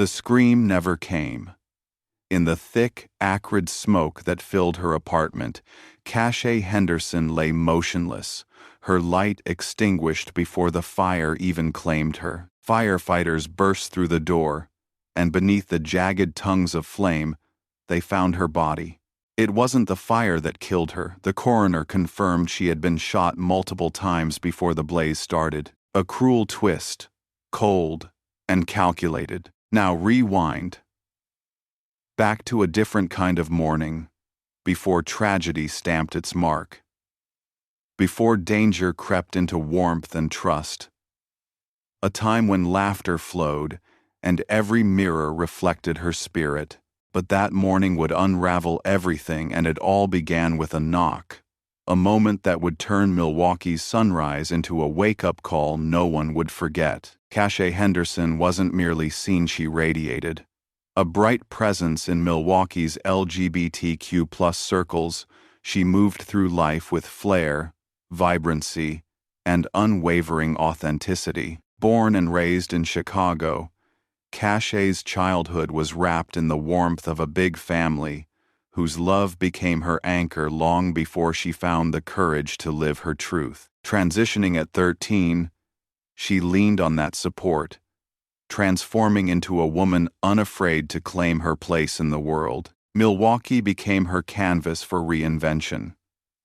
scream never came. In the thick, acrid smoke that filled her apartment, Cachet Henderson lay motionless, her light extinguished before the fire even claimed her. Firefighters burst through the door, and beneath the jagged tongues of flame, they found her body. It wasn't the fire that killed her. The coroner confirmed she had been shot multiple times before the blaze started. A cruel twist, cold and calculated. Now rewind. Back to a different kind of morning, before tragedy stamped its mark. Before danger crept into warmth and trust. A time when laughter flowed, and every mirror reflected her spirit. But that morning would unravel everything, and it all began with a knock. A moment that would turn Milwaukee's sunrise into a wake-up call no one would forget. Cachet Henderson wasn't merely seen, she radiated. A bright presence in Milwaukee's LGBTQ+ circles, she moved through life with flair, vibrancy, and unwavering authenticity. Born and raised in Chicago, Cachet's childhood was wrapped in the warmth of a big family, whose love became her anchor long before she found the courage to live her truth. Transitioning at 13, she leaned on that support, transforming into a woman unafraid to claim her place in the world. Milwaukee became her canvas for reinvention.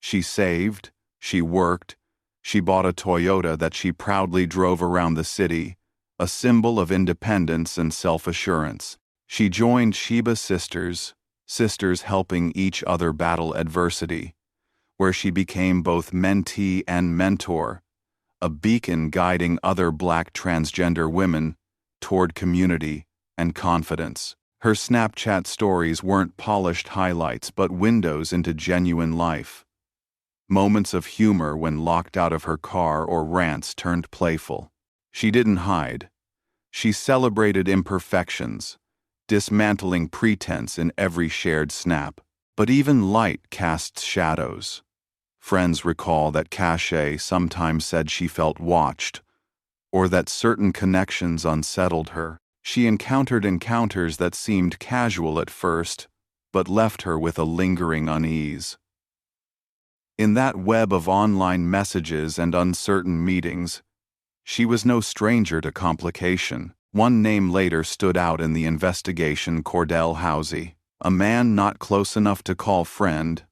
She saved, she worked, she bought a Toyota that she proudly drove around the city, a symbol of independence and self-assurance. She joined Sheba Sisters, sisters helping each other battle adversity, where she became both mentee and mentor, a beacon guiding other Black transgender women toward community and confidence. Her Snapchat stories weren't polished highlights but windows into genuine life. Moments of humor when locked out of her car or rants turned playful. She didn't hide. She celebrated imperfections, dismantling pretense in every shared snap. But even light casts shadows. Friends recall that Cachet sometimes said she felt watched, or that certain connections unsettled her. She encountered encounters that seemed casual at first, but left her with a lingering unease. In that web of online messages and uncertain meetings, she was no stranger to complication. One name later stood out in the investigation: Cordell Housey, a man not close enough to call friend,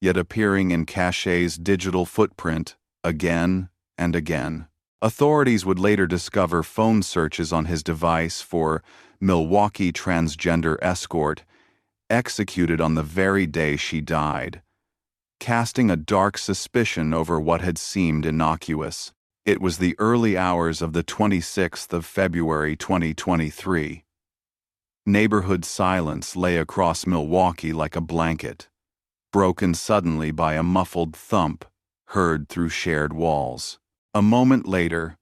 yet appearing in Cachet's digital footprint again and again. Authorities would later discover phone searches on his device for Milwaukee transgender escort, executed on the very day she died, casting a dark suspicion over what had seemed innocuous. It was the early hours of the 26th of February 2023. Neighborhood silence lay across Milwaukee like a blanket, broken suddenly by a muffled thump heard through shared walls. A moment later,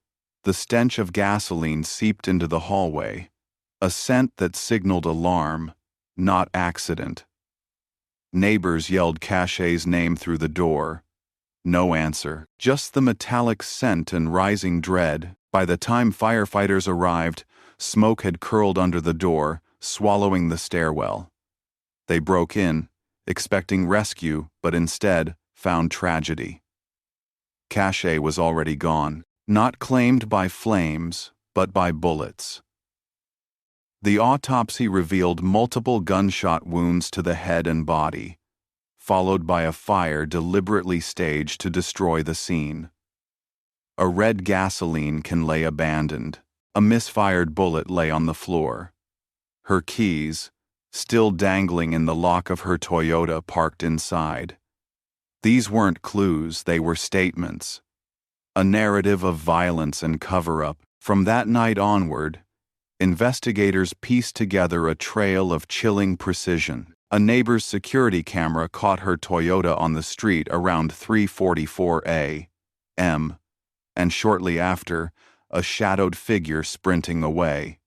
the stench of gasoline seeped into the hallway, a scent that signaled alarm, not accident. Neighbors yelled Cachet's name through the door. No answer, just the metallic scent and rising dread. By the time firefighters arrived, smoke had curled under the door, swallowing the stairwell. They broke in, expecting rescue, but instead found tragedy. Cachet was already gone, not claimed by flames, but by bullets. The autopsy revealed multiple gunshot wounds to the head and body, followed by a fire deliberately staged to destroy the scene. A red gasoline can lay abandoned. A misfired bullet lay on the floor. Her keys, still dangling in the lock of her Toyota parked inside. These weren't clues, they were statements. A narrative of violence and cover-up. From that night onward, investigators pieced together a trail of chilling precision. A neighbor's security camera caught her Toyota on the street around 3:44 a.m., and shortly after, a shadowed figure sprinting away.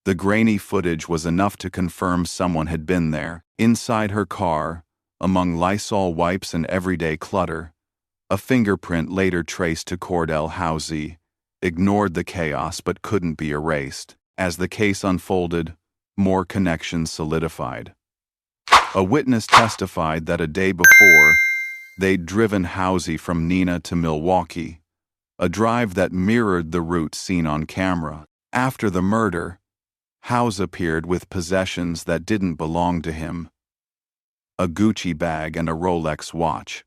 The grainy footage was enough to confirm someone had been there. Inside her car, among Lysol wipes and everyday clutter, a fingerprint later traced to Cordell Housey, ignored the chaos but couldn't be erased. As the case unfolded, more connections solidified. A witness testified that a day before, they'd driven Housey from Neenah to Milwaukee, a drive that mirrored the route seen on camera. After the murder, House appeared with possessions that didn't belong to him: a Gucci bag and a Rolex watch,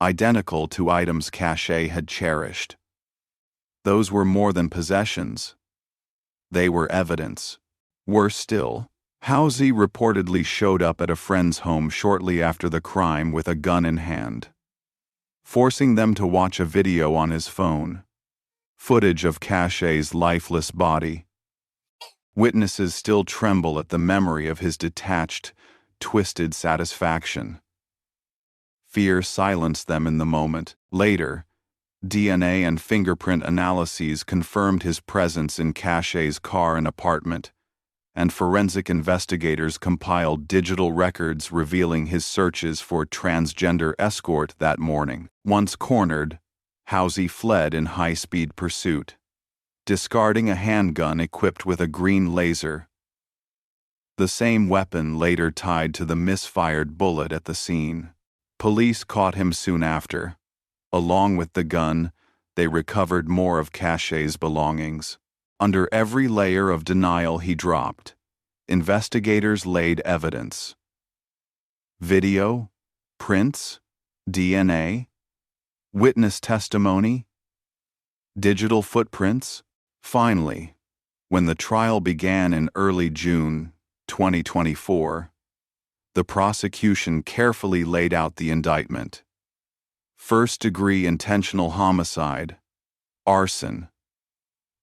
identical to items Cache had cherished. Those were more than possessions. They were evidence. Worse still, Housey reportedly showed up at a friend's home shortly after the crime with a gun in hand, forcing them to watch a video on his phone, footage of Cache's lifeless body. Witnesses still tremble at the memory of his detached, twisted satisfaction. Fear silenced them in the moment. Later, DNA and fingerprint analyses confirmed his presence in Cache's car and apartment, and forensic investigators compiled digital records revealing his searches for transgender escort that morning. Once cornered, Housey fled in high-speed pursuit, discarding a handgun equipped with a green laser, the same weapon later tied to the misfired bullet at the scene. Police caught him soon after. Along with the gun, they recovered more of Cache's belongings. Under every layer of denial he dropped, investigators laid evidence. Video, prints, DNA, witness testimony, digital footprints. Finally, when the trial began in early June 2024, the prosecution carefully laid out the indictment: first-degree intentional homicide, arson,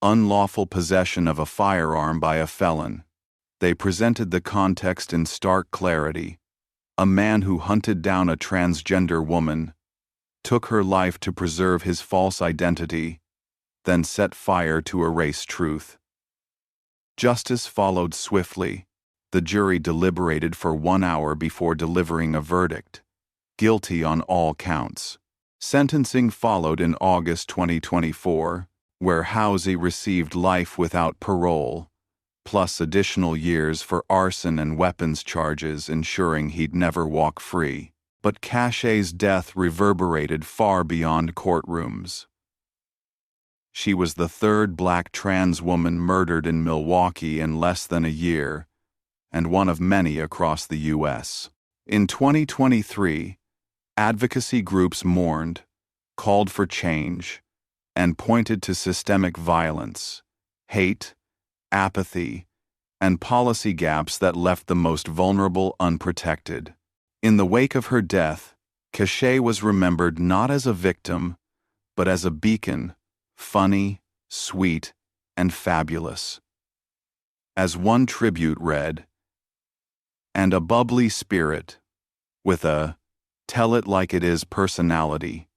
unlawful possession of a firearm by a felon. They presented the context in stark clarity: a man who hunted down a transgender woman, took her life to preserve his false identity, then set fire to erase truth. Justice followed swiftly. The jury deliberated for 1 hour before delivering a verdict: guilty on all counts. Sentencing followed in August 2024, where Housey received life without parole, plus additional years for arson and weapons charges, ensuring he'd never walk free. But Cache's death reverberated far beyond courtrooms. She was the third Black trans woman murdered in Milwaukee in less than a year, and one of many across the U.S. In 2023, advocacy groups mourned, called for change, and pointed to systemic violence, hate, apathy, and policy gaps that left the most vulnerable unprotected. In the wake of her death, Cache was remembered not as a victim, but as a beacon: funny, sweet, and fabulous. As one tribute read, "And a bubbly spirit, with a tell-it-like-it-is personality."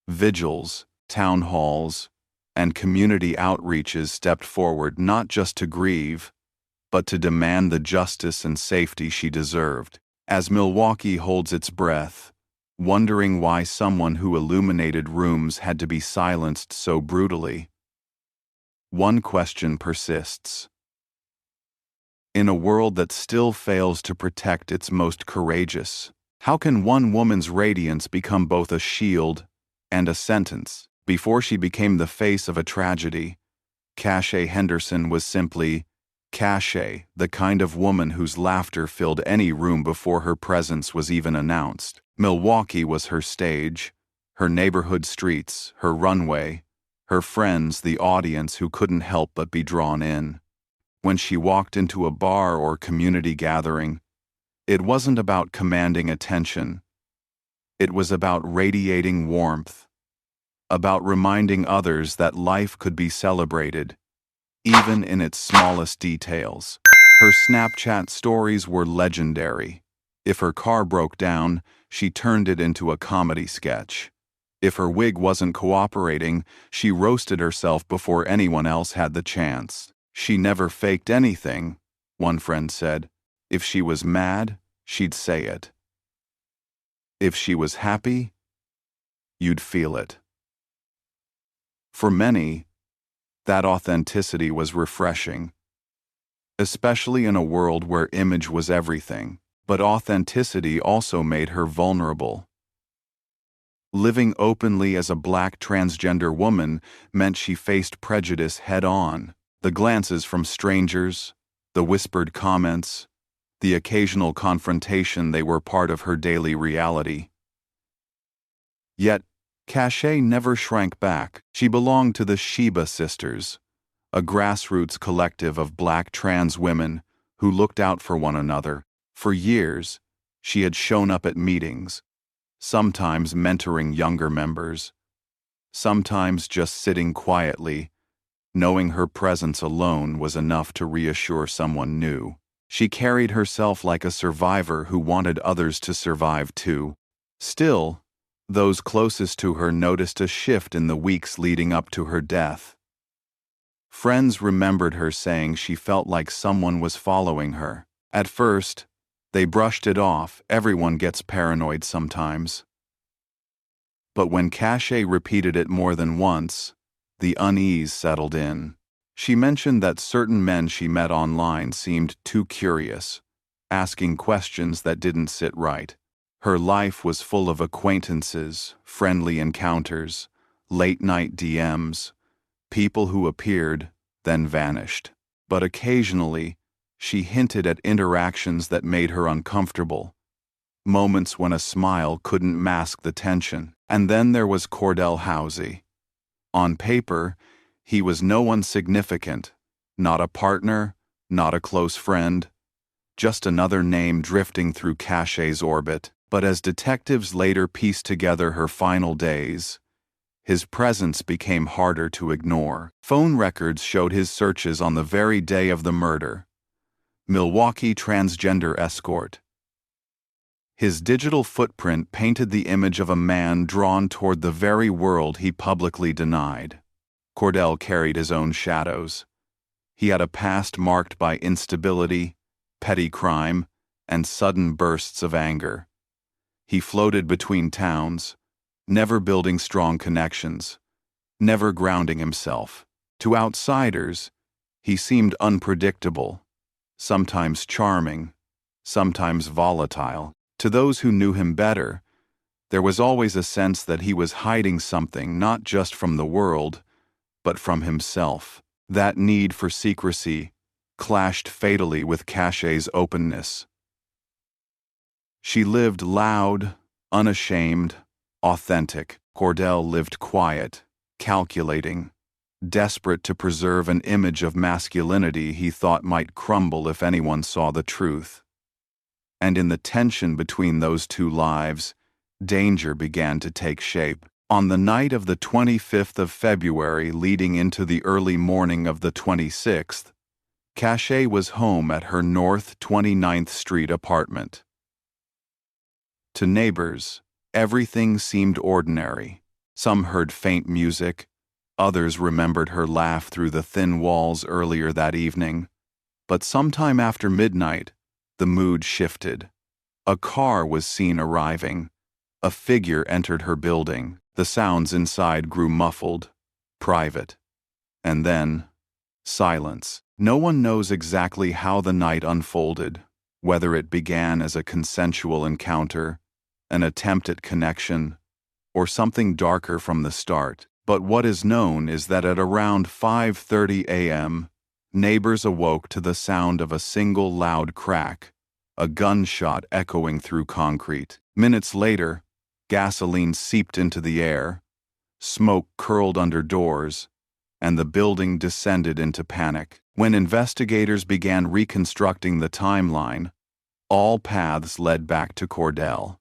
Vigils, town halls, and community outreaches stepped forward not just to grieve, but to demand the justice and safety she deserved. As Milwaukee holds its breath, wondering why someone who illuminated rooms had to be silenced so brutally, one question persists. In a world that still fails to protect its most courageous, how can one woman's radiance become both a shield and a sentence? Before she became the face of a tragedy, Cache Henderson was simply Cache, the kind of woman whose laughter filled any room before her presence was even announced. Milwaukee was her stage, her neighborhood streets, her runway, her friends the audience who couldn't help but be drawn in. When she walked into a bar or community gathering, it wasn't about commanding attention. It was about radiating warmth, about reminding others that life could be celebrated, even in its smallest details. Her Snapchat stories were legendary. If her car broke down, she turned it into a comedy sketch. If her wig wasn't cooperating, she roasted herself before anyone else had the chance. She never faked anything, one friend said. If she was mad, she'd say it. If she was happy, you'd feel it. For many, That authenticity was refreshing, especially in a world where image was everything. But authenticity also made her vulnerable. Living openly as a black transgender woman meant she faced prejudice head-on. The glances from strangers, the whispered comments, the occasional confrontation, they were part of her daily reality. Yet, Cachet never shrank back. She belonged to the Sheba Sisters, a grassroots collective of black trans women who looked out for one another. For years, she had shown up at meetings, sometimes mentoring younger members, sometimes just sitting quietly, knowing her presence alone was enough to reassure someone new. She carried herself like a survivor who wanted others to survive too. Still, those closest to her noticed a shift in the weeks leading up to her death. Friends remembered her saying she felt like someone was following her. At first, they brushed it off. Everyone gets paranoid sometimes. But when Cachet repeated it more than once, the unease settled in. She mentioned that certain men she met online seemed too curious, asking questions that didn't sit right. Her life was full of acquaintances, friendly encounters, late-night DMs, people who appeared, then vanished. But occasionally, she hinted at interactions that made her uncomfortable, moments when a smile couldn't mask the tension. And then there was Cordell Housey. On paper, he was no one significant, not a partner, not a close friend, just another name drifting through Cachet's orbit. But as detectives later pieced together her final days, his presence became harder to ignore. Phone records showed his searches on the very day of the murder. Milwaukee transgender escort. His digital footprint painted the image of a man drawn toward the very world he publicly denied. Cordell carried his own shadows. He had a past marked by instability, petty crime, and sudden bursts of anger. He floated between towns, never building strong connections, never grounding himself. To outsiders, he seemed unpredictable, sometimes charming, sometimes volatile. To those who knew him better, there was always a sense that he was hiding something not just from the world, but from himself. That need for secrecy clashed fatally with Cachet's openness. She lived loud, unashamed, authentic. Cordell lived quiet, calculating, desperate to preserve an image of masculinity he thought might crumble if anyone saw the truth. And in the tension between those two lives, danger began to take shape. On the night of the 25th of February leading into the early morning of the 26th, Cachet was home at her North 29th Street apartment. To neighbors, everything seemed ordinary. Some heard faint music, others remembered her laugh through the thin walls earlier that evening. But sometime after midnight, the mood shifted. A car was seen arriving. A figure entered her building. The sounds inside grew muffled, private. And then, silence. No one knows exactly how the night unfolded, whether it began as a consensual encounter, an attempt at connection, or something darker from the start. But what is known is that at around 5:30 a.m., neighbors awoke to the sound of a single loud crack, a gunshot echoing through concrete. Minutes later, gasoline seeped into the air, smoke curled under doors, and the building descended into panic. When investigators began reconstructing the timeline, all paths led back to Cordell.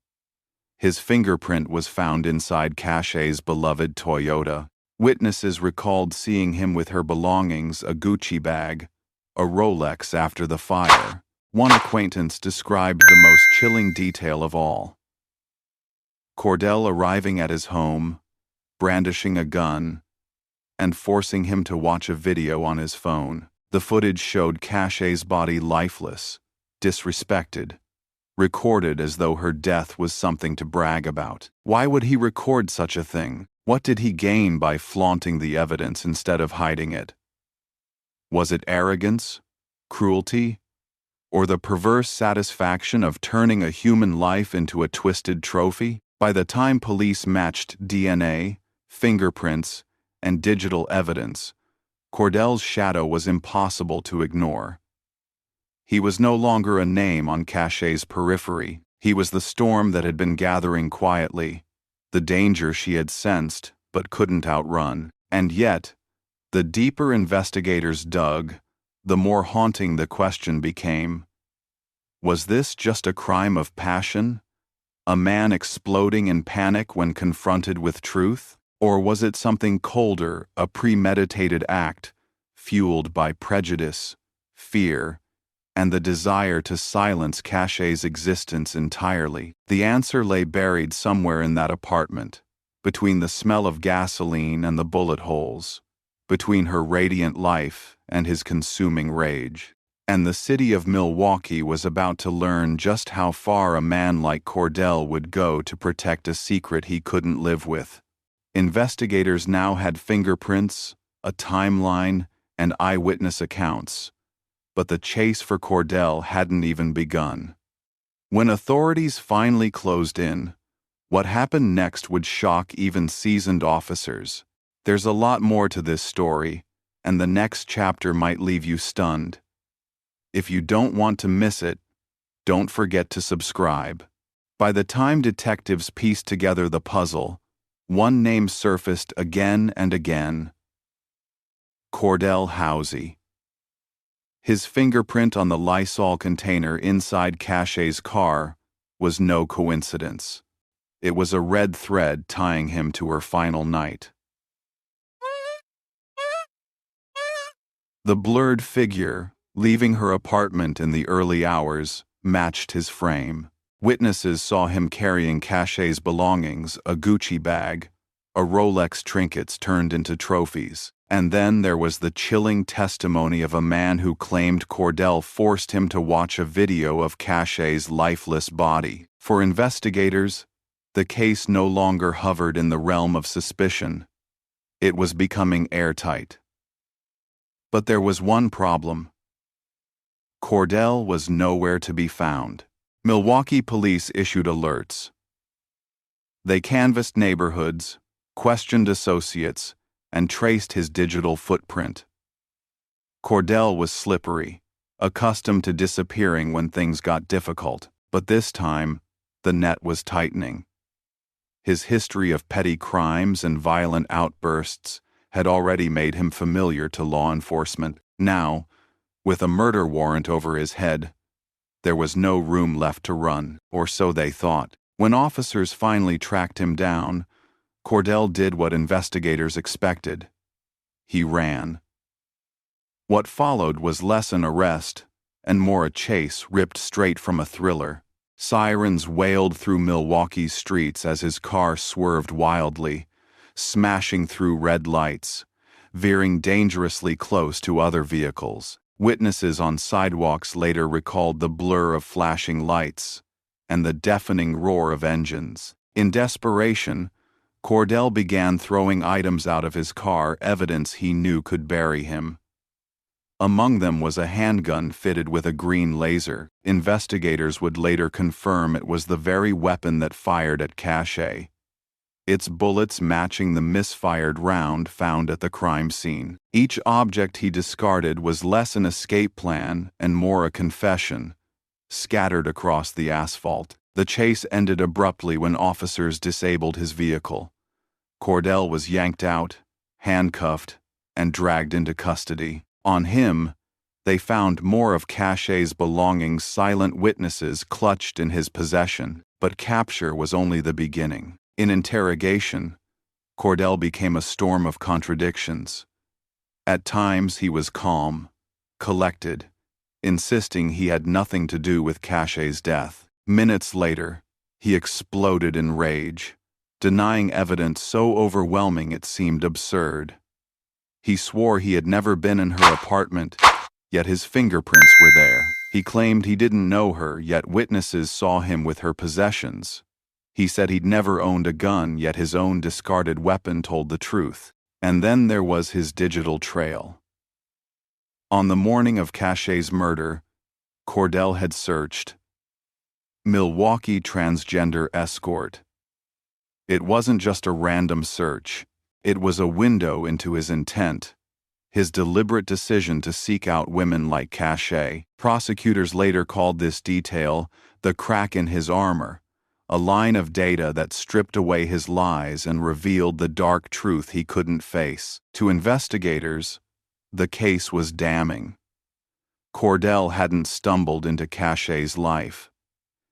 His fingerprint was found inside Cachet's beloved Toyota. Witnesses recalled seeing him with her belongings, a Gucci bag, a Rolex after the fire. One acquaintance described the most chilling detail of all. Cordell arriving at his home, brandishing a gun, and forcing him to watch a video on his phone. The footage showed Cachet's body lifeless, disrespected, recorded as though her death was something to brag about. Why would he record such a thing? What did he gain by flaunting the evidence instead of hiding it? Was it arrogance, cruelty, or the perverse satisfaction of turning a human life into a twisted trophy? By the time police matched DNA, fingerprints, and digital evidence, Cordell's shadow was impossible to ignore. He was no longer a name on Cachet's periphery. He was the storm that had been gathering quietly, the danger she had sensed but couldn't outrun. And yet, the deeper investigators dug, the more haunting the question became. Was this just a crime of passion? A man exploding in panic when confronted with truth? Or was it something colder, a premeditated act, fueled by prejudice, fear, and the desire to silence Cachet's existence entirely? The answer lay buried somewhere in that apartment, between the smell of gasoline and the bullet holes, between her radiant life and his consuming rage. And the city of Milwaukee was about to learn just how far a man like Cordell would go to protect a secret he couldn't live with. Investigators now had fingerprints, a timeline, and eyewitness accounts. But the chase for Cordell hadn't even begun. When authorities finally closed in, what happened next would shock even seasoned officers. There's a lot more to this story, and the next chapter might leave you stunned. If you don't want to miss it, don't forget to subscribe. By the time detectives pieced together the puzzle, one name surfaced again and again: Cordell Housey. His fingerprint on the Lysol container inside Cachet's car was no coincidence. It was a red thread tying him to her final night. The blurred figure, leaving her apartment in the early hours, matched his frame. Witnesses saw him carrying Cachet's belongings, a Gucci bag, a Rolex trinkets turned into trophies. And then there was the chilling testimony of a man who claimed Cordell forced him to watch a video of Cachet's lifeless body. For investigators, the case no longer hovered in the realm of suspicion. It was becoming airtight. But there was one problem. Cordell was nowhere to be found. Milwaukee police issued alerts. They canvassed neighborhoods, questioned associates, and traced his digital footprint. Cordell was slippery, accustomed to disappearing when things got difficult, but this time, the net was tightening. His history of petty crimes and violent outbursts had already made him familiar to law enforcement. Now, with a murder warrant over his head, there was no room left to run, or so they thought. When officers finally tracked him down, Cordell did what investigators expected. He ran. What followed was less an arrest and more a chase ripped straight from a thriller. Sirens wailed through Milwaukee's streets as his car swerved wildly, smashing through red lights, veering dangerously close to other vehicles. Witnesses on sidewalks later recalled the blur of flashing lights and the deafening roar of engines. In desperation, Cordell began throwing items out of his car, evidence he knew could bury him. Among them was a handgun fitted with a green laser. Investigators would later confirm it was the very weapon that fired at Cachet, its bullets matching the misfired round found at the crime scene. Each object he discarded was less an escape plan and more a confession, scattered across the asphalt. The chase ended abruptly when officers disabled his vehicle. Cordell was yanked out, handcuffed, and dragged into custody. On him, they found more of Cachet's belongings, silent witnesses clutched in his possession. But capture was only the beginning. In interrogation, Cordell became a storm of contradictions. At times he was calm, collected, insisting he had nothing to do with Cachet's death. Minutes later, he exploded in rage, denying evidence so overwhelming it seemed absurd. He swore he had never been in her apartment, yet his fingerprints were there. He claimed he didn't know her, yet witnesses saw him with her possessions. He said he'd never owned a gun, yet his own discarded weapon told the truth. And then there was his digital trail. On the morning of Cashay's murder, Cordell had searched Milwaukee transgender escort. It wasn't just a random search. It was a window into his intent, his deliberate decision to seek out women like Cashay. Prosecutors later called this detail the crack in his armor, a line of data that stripped away his lies and revealed the dark truth he couldn't face. To investigators, the case was damning. Cordell hadn't stumbled into Cashay's life.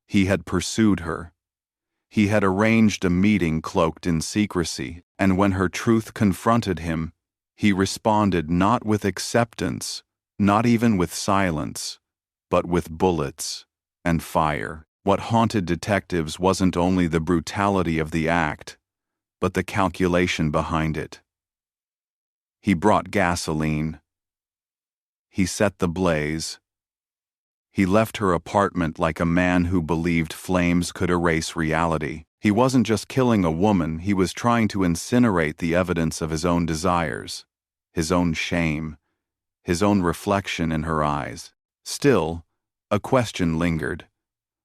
He had pursued her. He had arranged a meeting cloaked in secrecy, and when her truth confronted him, he responded not with acceptance, not even with silence, but with bullets and fire. What haunted detectives wasn't only the brutality of the act, but the calculation behind it. He brought gasoline. He set the blaze. He left her apartment like a man who believed flames could erase reality. He wasn't just killing a woman, he was trying to incinerate the evidence of his own desires, his own shame, his own reflection in her eyes. Still, a question lingered,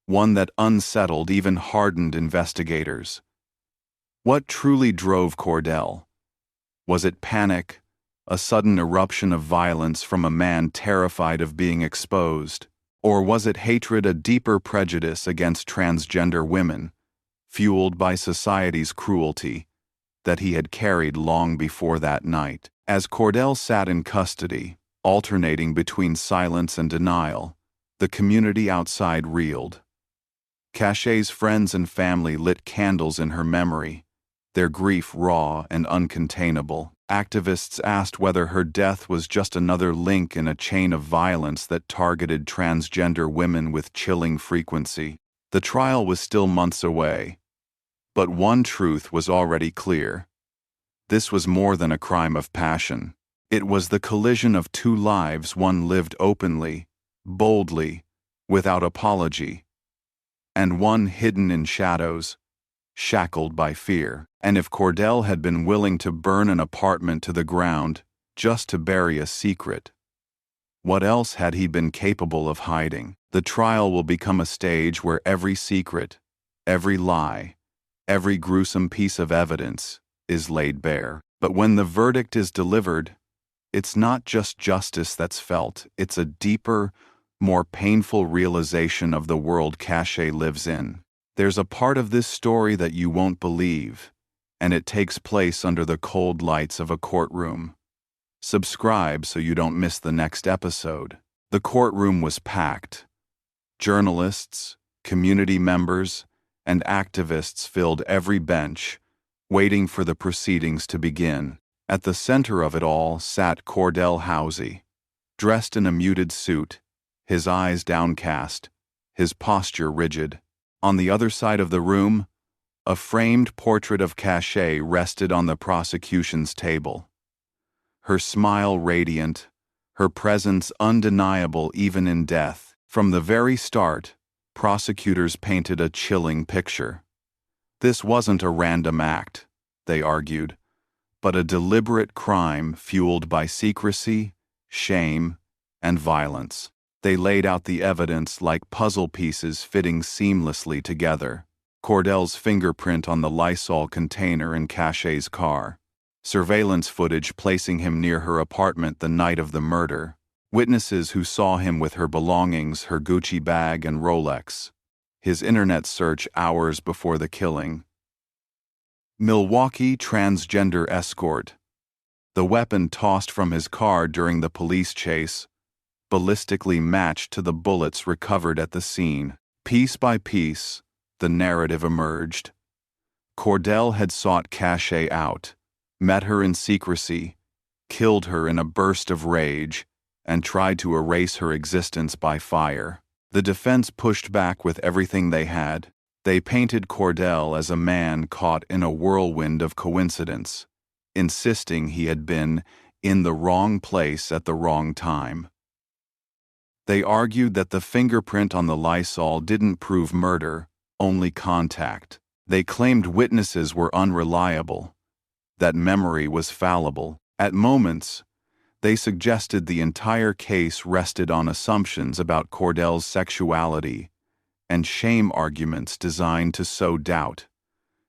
one that unsettled, even hardened investigators. What truly drove Cordell? Was it panic, a sudden eruption of violence from a man terrified of being exposed? Or was it hatred, a deeper prejudice against transgender women, fueled by society's cruelty, that he had carried long before that night? As Cordell sat in custody, alternating between silence and denial, the community outside reeled. Cashay's friends and family lit candles in her memory, their grief raw and uncontainable. Activists asked whether her death was just another link in a chain of violence that targeted transgender women with chilling frequency. The trial was still months away, but one truth was already clear. This was more than a crime of passion. It was the collision of two lives, one lived openly, boldly, without apology, and one hidden in shadows, shackled by fear. And if Cordell had been willing to burn an apartment to the ground just to bury a secret, what else had he been capable of hiding? The trial will become a stage where every secret, every lie, every gruesome piece of evidence is laid bare. But when the verdict is delivered, it's not just justice that's felt, it's a deeper, more painful realization of the world Cashay lives in. There's a part of this story that you won't believe, and it takes place under the cold lights of a courtroom. Subscribe so you don't miss the next episode. The courtroom was packed. Journalists, community members, and activists filled every bench, waiting for the proceedings to begin. At the center of it all sat Cordell Housey, dressed in a muted suit, his eyes downcast, his posture rigid. On the other side of the room, a framed portrait of Cashay rested on the prosecution's table. Her smile radiant, her presence undeniable even in death. From the very start, prosecutors painted a chilling picture. This wasn't a random act, they argued, but a deliberate crime fueled by secrecy, shame, and violence. They laid out the evidence like puzzle pieces fitting seamlessly together. Cordell's fingerprint on the Lysol container in Cashay's car. Surveillance footage placing him near her apartment the night of the murder. Witnesses who saw him with her belongings, her Gucci bag and Rolex. His internet search hours before the killing. Milwaukee transgender escort. The weapon tossed from his car during the police chase, ballistically matched to the bullets recovered at the scene. Piece by piece, the narrative emerged. Cordell had sought Cashay out, met her in secrecy, killed her in a burst of rage, and tried to erase her existence by fire. The defense pushed back with everything they had. They painted Cordell as a man caught in a whirlwind of coincidence, insisting he had been in the wrong place at the wrong time. They argued that the fingerprint on the Lysol didn't prove murder, only contact. They claimed witnesses were unreliable, that memory was fallible. At moments, They suggested the entire case rested on assumptions about Cordell's sexuality and shame arguments designed to sow doubt,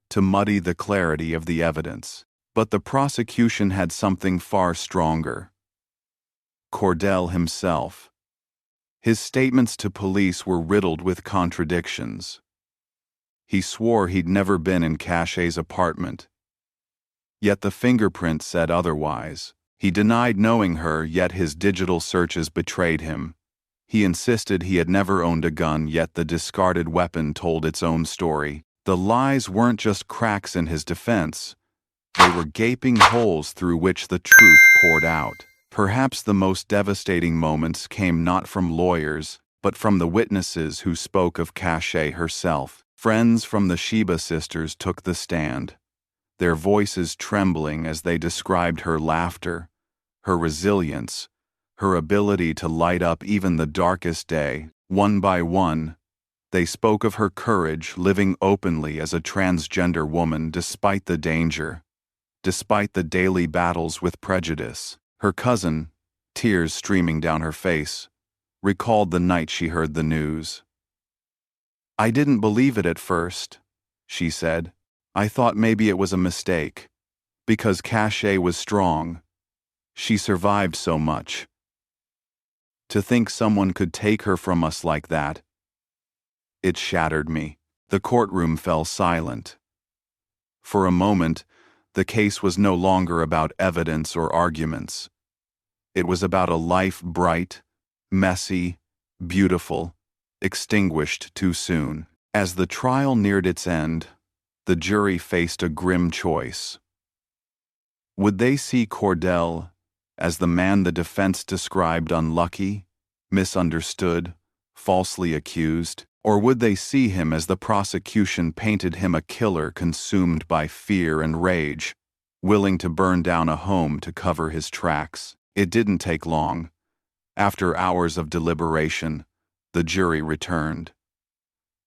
to muddy the clarity of the evidence. But the prosecution had something far stronger. Cordell himself. His statements to police were riddled with contradictions. He swore he'd never been in Cachet's apartment. Yet the fingerprint said otherwise. He denied knowing her, yet his digital searches betrayed him. He insisted he had never owned a gun, yet the discarded weapon told its own story. The lies weren't just cracks in his defense. They were gaping holes through which the truth poured out. Perhaps the most devastating moments came not from lawyers, but from the witnesses who spoke of Cachet herself. Friends from the Sheba sisters took the stand, their voices trembling as they described her laughter, her resilience, her ability to light up even the darkest day. One by one, they spoke of her courage living openly as a transgender woman despite the danger, despite the daily battles with prejudice. Her cousin, tears streaming down her face, recalled the night she heard the news. "I didn't believe it at first," she said. "I thought maybe it was a mistake. Because Cachet was strong. She survived so much. To think someone could take her from us like that. It shattered me." The courtroom fell silent. For a moment, the case was no longer about evidence or arguments. It was about a life bright, messy, beautiful, extinguished too soon. As the trial neared its end, the jury faced a grim choice. Would they see Cordell as the man the defense described unlucky, misunderstood, falsely accused? Or would they see him as the prosecution painted him, a killer consumed by fear and rage, willing to burn down a home to cover his tracks? It didn't take long. After hours of deliberation, the jury returned.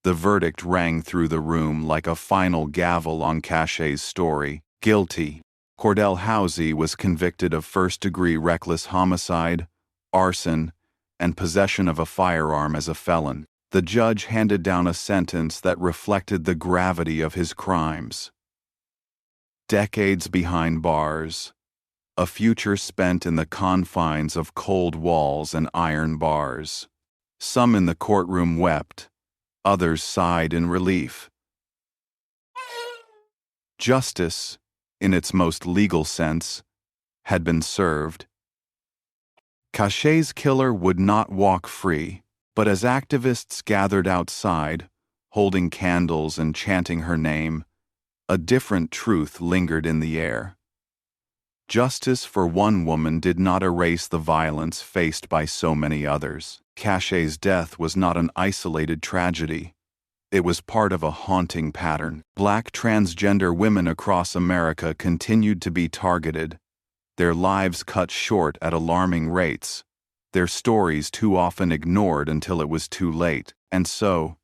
The verdict rang through the room like a final gavel on Cachet's story. Guilty. Cordell Housey was convicted of first-degree reckless homicide, arson, and possession of a firearm as a felon. The judge handed down a sentence that reflected the gravity of his crimes. Decades behind bars, a future spent in the confines of cold walls and iron bars. Some in the courtroom wept, others sighed in relief. Justice, in its most legal sense, had been served. Cachet's killer would not walk free, but as activists gathered outside, holding candles and chanting her name, a different truth lingered in the air. Justice for one woman did not erase the violence faced by so many others. Cachet's death was not an isolated tragedy. It was part of a haunting pattern. Black transgender women across America continued to be targeted, their lives cut short at alarming rates, their stories too often ignored until it was too late. And so,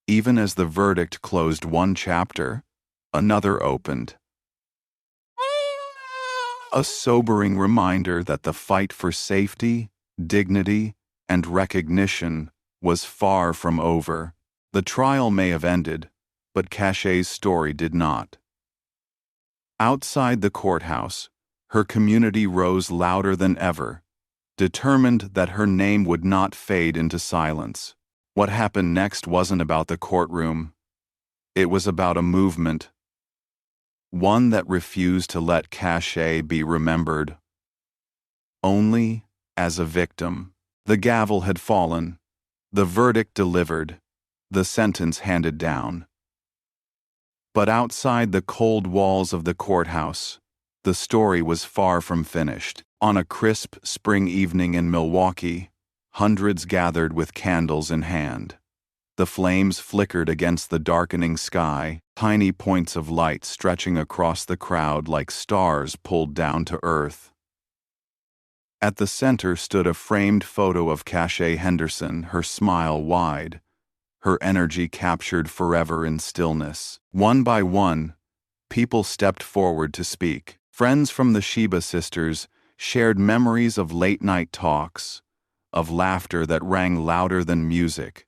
even as the verdict closed one chapter, another opened. A sobering reminder that the fight for safety, dignity, and recognition was far from over. The trial may have ended, but Cachet's story did not. Outside the courthouse, her community rose louder than ever, determined that her name would not fade into silence. What happened next wasn't about the courtroom. It was about a movement. One that refused to let Cachet be remembered only as a victim. The gavel had fallen, the verdict delivered, the sentence handed down. But outside the cold walls of the courthouse, the story was far from finished. On a crisp spring evening in Milwaukee, hundreds gathered with candles in hand. The flames flickered against the darkening sky, tiny points of light stretching across the crowd like stars pulled down to earth. At the center stood a framed photo of Cachet Henderson, her smile wide, her energy captured forever in stillness. One by one, people stepped forward to speak. Friends from the Sheba sisters shared memories of late-night talks, of laughter that rang louder than music,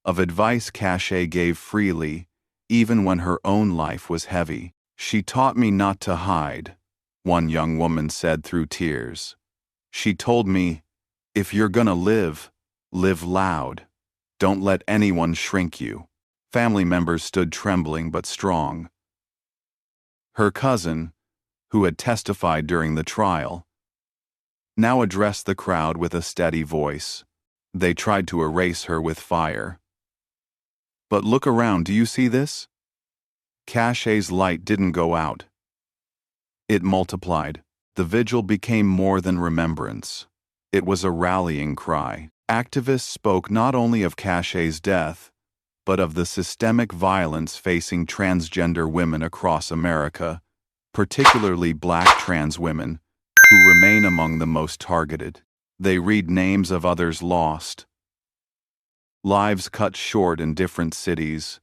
of advice Cache gave freely, even when her own life was heavy. "She taught me not to hide," one young woman said through tears. "She told me, if you're gonna live, live loud. Don't let anyone shrink you." Family members stood trembling but strong. Her cousin, who had testified during the trial, now addressed the crowd with a steady voice. They tried to erase her with fire. "But look around, do you see this?" Cache's light didn't go out. It multiplied. The vigil became more than remembrance. It was a rallying cry. Activists spoke not only of Cache's death, but of the systemic violence facing transgender women across America, particularly Black trans women, who remain among the most targeted. They read names of others lost, lives cut short in different cities,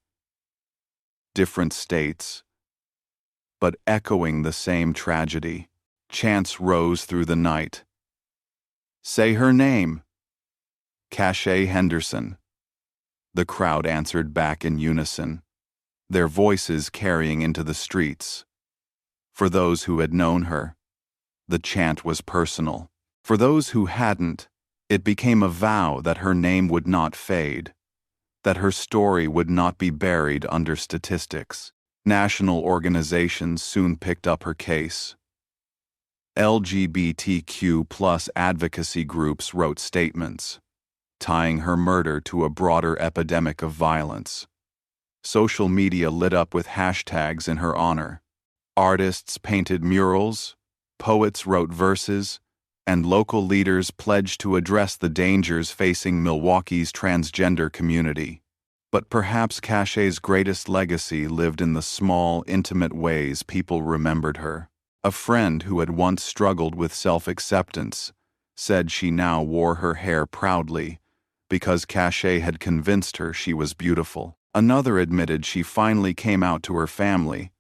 different states, but echoing the same tragedy. Chants rose through the night. "Say her name." "Cache Henderson." The crowd answered back in unison, their voices carrying into the streets. For those who had known her, the chant was personal. For those who hadn't, it became a vow that her name would not fade, that her story would not be buried under statistics. National organizations soon picked up her case. LGBTQ+ advocacy groups wrote statements, tying her murder to a broader epidemic of violence. Social media lit up with hashtags in her honor. Artists painted murals, poets wrote verses, and local leaders pledged to address the dangers facing Milwaukee's transgender community. But perhaps Cache's greatest legacy lived in the small, intimate ways people remembered her. A friend who had once struggled with self-acceptance said she now wore her hair proudly because Cache had convinced her she was beautiful. Another admitted she finally came out to her family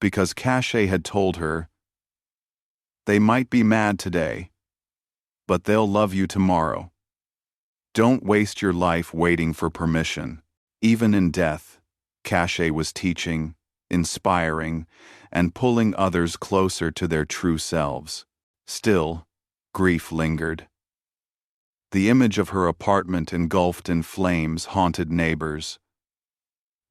because Cache had told her, "They might be mad today, but they'll love you tomorrow. Don't waste your life waiting for permission." Even in death, Cache was teaching, inspiring, and pulling others closer to their true selves. Still, grief lingered. The image of her apartment engulfed in flames haunted neighbors.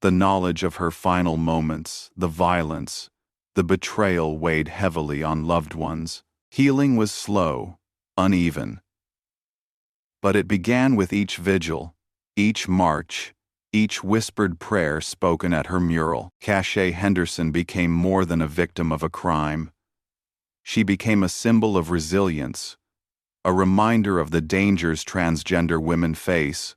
The knowledge of her final moments, the violence, the betrayal weighed heavily on loved ones. Healing was slow, uneven. But it began with each vigil, each march, each whispered prayer spoken at her mural. Cache Henderson became more than a victim of a crime. She became a symbol of resilience, a reminder of the dangers transgender women face,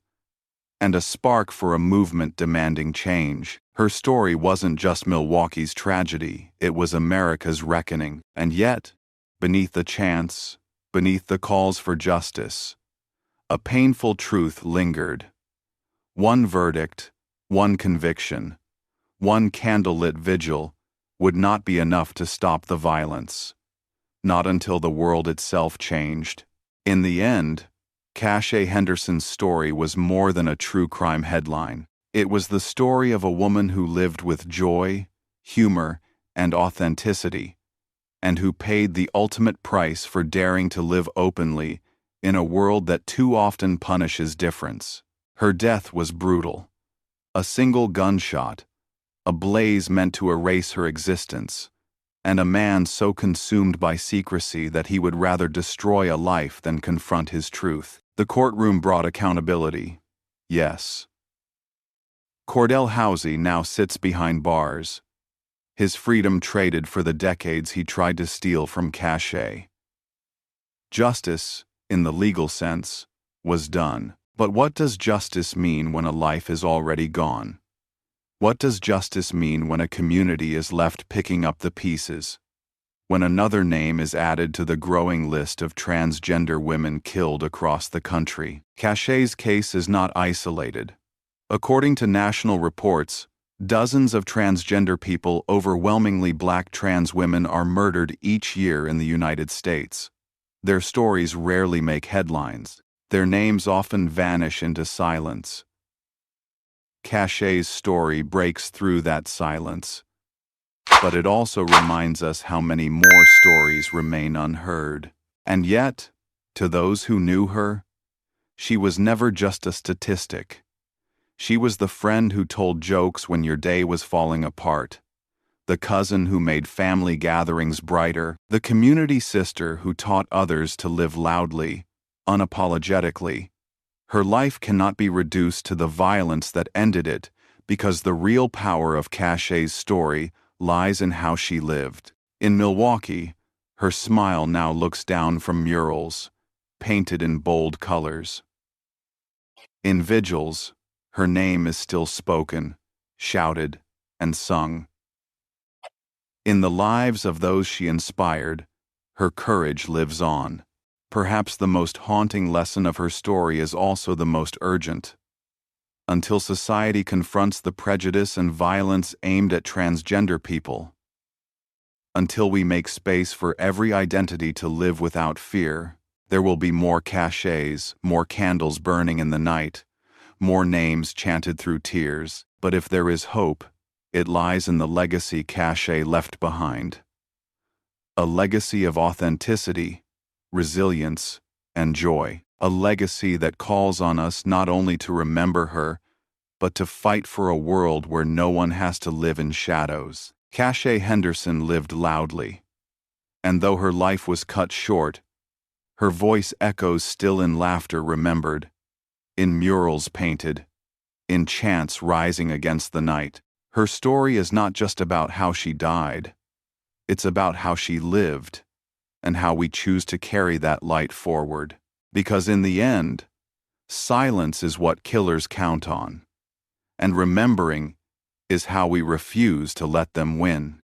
and a spark for a movement demanding change. Her story wasn't just Milwaukee's tragedy, it was America's reckoning. And yet, beneath the chants, beneath the calls for justice, a painful truth lingered. One verdict, one conviction, one candlelit vigil would not be enough to stop the violence. Not until the world itself changed. In the end, Cache Henderson's story was more than a true crime headline. It was the story of a woman who lived with joy, humor, and authenticity, and who paid the ultimate price for daring to live openly in a world that too often punishes difference. Her death was brutal. A single gunshot, a blaze meant to erase her existence, and a man so consumed by secrecy that he would rather destroy a life than confront his truth. The courtroom brought accountability. Yes. Cordell Housey now sits behind bars, his freedom traded for the decades he tried to steal from Cache. Justice, in the legal sense, was done. But what does justice mean when a life is already gone? What does justice mean when a community is left picking up the pieces? When another name is added to the growing list of transgender women killed across the country? Cache's case is not isolated. According to national reports, dozens of transgender people, overwhelmingly Black trans women, are murdered each year in the United States. Their stories rarely make headlines. Their names often vanish into silence. Cachet's story breaks through that silence, but it also reminds us how many more stories remain unheard. And yet, to those who knew her, she was never just a statistic. She was the friend who told jokes when your day was falling apart, the cousin who made family gatherings brighter, the community sister who taught others to live loudly, unapologetically. Her life cannot be reduced to the violence that ended it, because the real power of Cachet's story lies in how she lived. In Milwaukee, her smile now looks down from murals, painted in bold colors. In vigils, her name is still spoken, shouted, and sung. In the lives of those she inspired, her courage lives on. Perhaps the most haunting lesson of her story is also the most urgent. Until society confronts the prejudice and violence aimed at transgender people, until we make space for every identity to live without fear, there will be more cachets, more candles burning in the night, more names chanted through tears. But if there is hope, it lies in the legacy Cachet left behind. A legacy of authenticity, resilience, and joy. A legacy that calls on us not only to remember her, but to fight for a world where no one has to live in shadows. Cachet Henderson lived loudly, and though her life was cut short, her voice echoes still in laughter remembered, in murals painted, in chants rising against the night. Her story is not just about how she died, it's about how she lived, and how we choose to carry that light forward. Because in the end, silence is what killers count on, and remembering is how we refuse to let them win.